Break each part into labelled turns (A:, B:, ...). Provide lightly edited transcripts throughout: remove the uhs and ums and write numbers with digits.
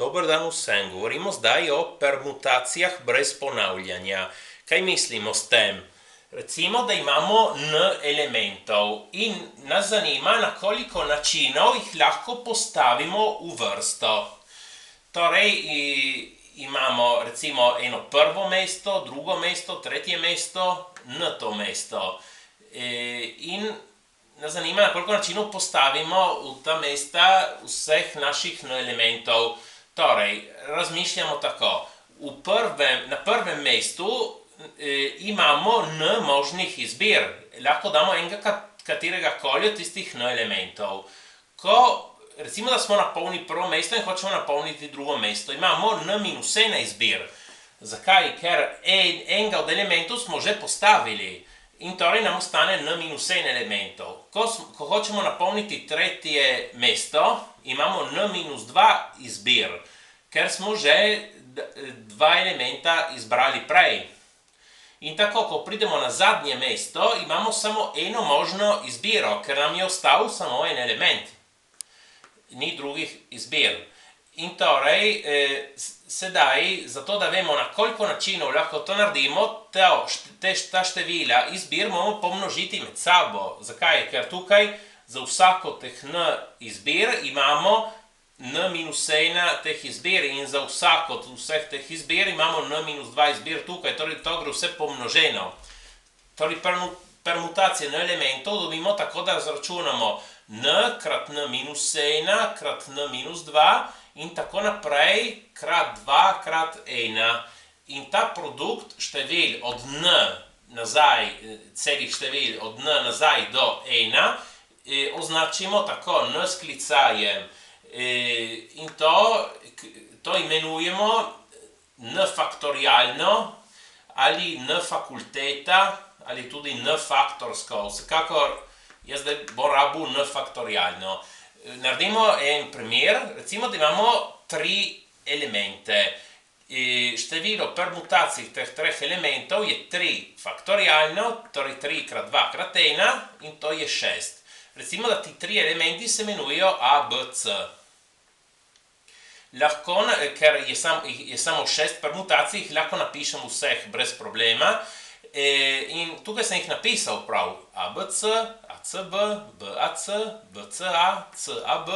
A: Dobar dan vsem. Govorimo zdaj o permutacijah brez ponavljanja. Kaj mislimo s tem? Recimo, da imamo n elementov in nas zanima, na koliko načinov jih lahko postavimo v vrsto. Torej, imamo recimo eno prvo mesto, drugo mesto, tretje mesto, n-to mesto. In nas zanima, na koliko načinov postavimo v ta mesta vseh naših n elementov. Torej, razmišljamo tako. Na prvem mestu imamo n možnih izbir. Lahko damo enega katerega koli od tistih n elementov. Recimo, da smo napolnili prvo mesto in hočemo napolniti drugo mesto. Imamo n-1 izbir. Zakaj? Ker enega od elementov smo že postavili. In torej nam ostane n-1 elementov. Ko hočemo napolniti tretje mesto, imamo n-2 izbir, ker smo že dva elementa izbrali prej. In tako, ko pridemo na zadnje mesto, imamo samo eno možno izbiro, ker nam je ostal samo en element. Ni drugih izbir. In torej, sedaj, zato da vemo, na koliko načinov lahko to naredimo, ta števila izbir moramo pomnožiti med sabo. Zakaj? Ker tukaj za vsako teh n izbir imamo n-1 teh izbir in za vsako od vseh teh izbir imamo n-2 izbir tukaj, torej to gre vse pomnoženo. Torej, permutacije n elementov dobimo tako, da zračunamo n krat n-1 krat n-2 in tako naprej krat 2 krat 1. In ta produkt števil od n nazaj, celih števil od n nazaj do 1 označimo tako n s klicajem. In to imenujemo n faktorialno ali n fakulteta ali tudi n faktorsko. Vsekakor jaz zdaj bom rabil n faktorialno. Naredimo en primer, recimo, da imamo tri elemente. Število permutacij teh treh elementov je 3 faktorialno, torej 3 krat 2 krat 1 in to je 6. Recimo, da ti tri elementi se imenujejo A, B, C. Lahko, ker je samo 6 permutacij, jih lahko napišem vseh brez problema. In tukaj sem jih napisal prav. ABC, ACB, BAC, BCA, CAB,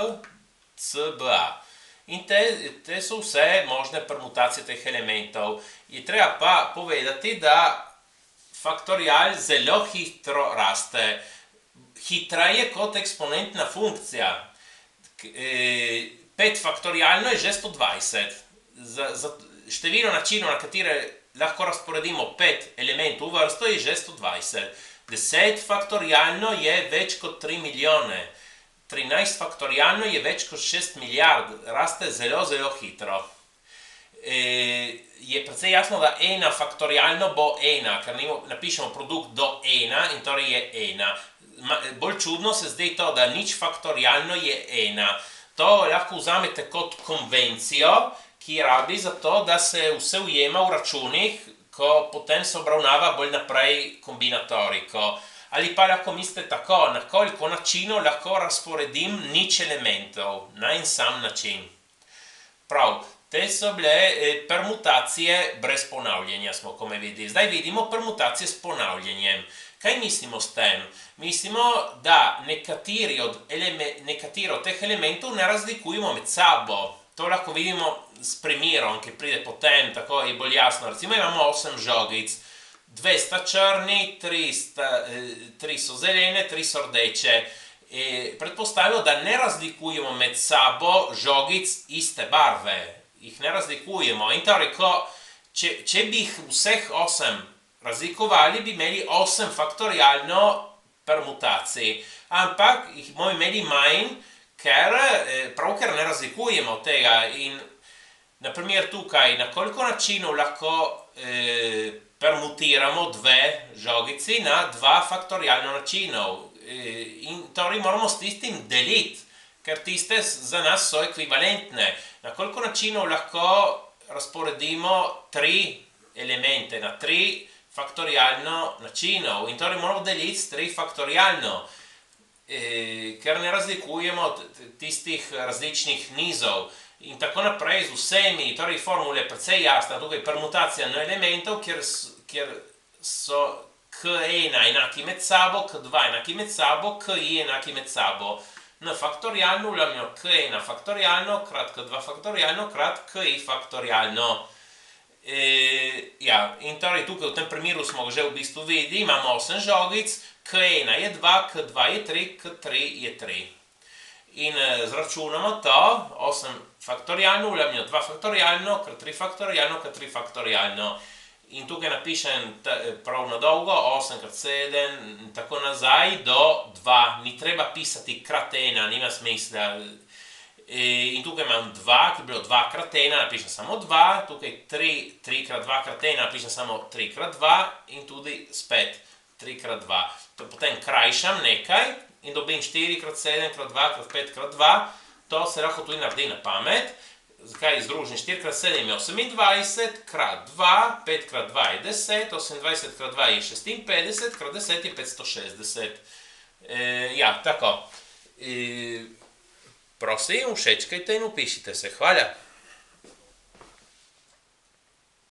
A: CBA. In te so vse možne permutacije teh elementov. Je treba pa povedati, da faktorial zelo hitro raste. Hitreje kot eksponentna funkcija. 5 faktorialno je že 120. Število načinov, na katere lahko razporedimo 5 elementov v vrsto, je že 120. 10 faktorialno je več kot 3 milijone. 13 faktorialno je več kot 6 milijard. Raste zelo, zelo hitro. Je precej jasno, da 1 faktorialno bo 1, ker napišemo produkt do 1 in torej je 1. Bolj čudno se zdi to, da nič faktorialno je 1. To lahko vzamete kot konvencijo, ki rabi za to, da se vse ujema v računih, ko potem se obravnava bolj naprej kombinatoriko. Ali pa lahko mislite tako, na koliko načinov lahko razporedim nič elementov, na en sam način. Prav, te so bile permutacije brez ponavljanja, smo komaj videli. Zdaj vidimo permutacije s ponavljanjem. Kaj mislimo s tem? Mislimo, da nekateri od teh elementov ne razlikujemo med sabo. To lahko vidimo s primerom, ki pride potem, tako je bolj jasno. Recimo imamo 8 žogic, 2 sta črni, 3 so zelene, 3 so rdeče. Predpostavimo, da ne razlikujemo med sabo žogic iste barve. Jih ne razlikujemo. In torej, če bi jih vseh 8 razlikovali, bi imeli 8 faktorialno permutacij. Ampak jih bomo imeli manj, ker ne razlikujemo tega. In naprimer tukaj, na koliko načinov lahko permutiramo dve žogici na 2 faktorialno načinov. In torej moramo s tistim deliti, ker tiste za nas so ekvivalentne. Na koliko načinov lahko razporedimo 3 elemente na 3 faktorialno načinov. In torej moramo deliti s 3 faktorialno. ker ne razlikujemo tistih različnih nizov. In tako naprej z vsemi, torej formula je precej jasna, tukaj permutacija n elementov, kjer so k1 enaki med sabo, k2 enaki med sabo, ki enaki med sabo. N faktorialno ulamljo k1 faktorialno krat k2 faktorialno krat ki faktorialno. Ja, in torej tukaj v tem primeru smo že v bistvu videli, imamo 8 žogic, k1 je 2, k2 je 3, k3 je 3. In zračunamo to, 8 faktorialno ulamljo 2 faktorialno krat 3 faktorialno krat 3 faktorialno. In tukaj napišem pravno dolgo, 8 krat 7, in tako nazaj do 2. Ni treba pisati krat 1, nima smisla. In tukaj imam 2, ki je bilo 2 krat 1, napišem samo 2, tukaj 3 krat 2 krat 1, napišem samo 3 krat 2 in tudi spet 3 krat 2. Potem krajšam nekaj in dobim 4 krat 7 krat 2 krat 5 krat 2, to se lahko tudi naredi na pamet. Zakaj združim 4 krat 7 je 28, krat 2, 5 krat 2 je 10, 28 krat 2 je 56, krat 10 je 560. Ja, tako. Prosim, všečkajte in upišite se. Hvala.